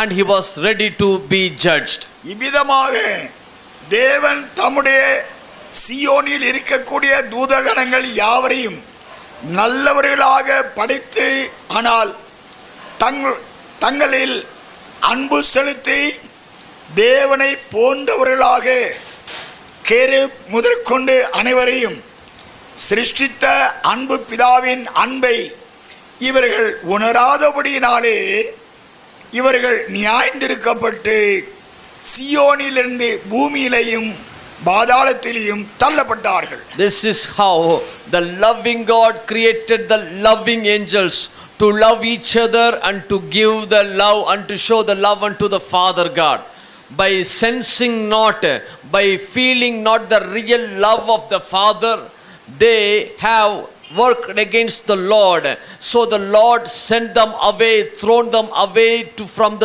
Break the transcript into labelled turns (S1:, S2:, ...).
S1: and he was ready to be judged.
S2: இவ்விதமாக தேவன் தம்முடைய சியோனில் இருக்கக்கூடிய தூதகணங்கள் யாவரையும் நல்லவர்களாக படைத்து, ஆனால் தங்களில் அன்பு செலுத்தி தேவனை போன்றவர்களாக கேரேப் முதற்கொண்டு அனைவரையும் சிருஷ்டித்த அன்பு பிதாவின் அன்பை இவர்கள் உணராதபடியினாலே இவர்கள் நியாயந்திருக்கப்பட்டு சியோனிலிருந்து பூமியிலையும் பாதாளத்திலையும் தள்ளப்பட்டார்கள்.
S1: This is how the loving God created the loving angels to love each other and to give the love and to show the love unto the Father God. By sensing not, by feeling not the real love of the Father, they have worked against the Lord. So the Lord sent them away, thrown them away from the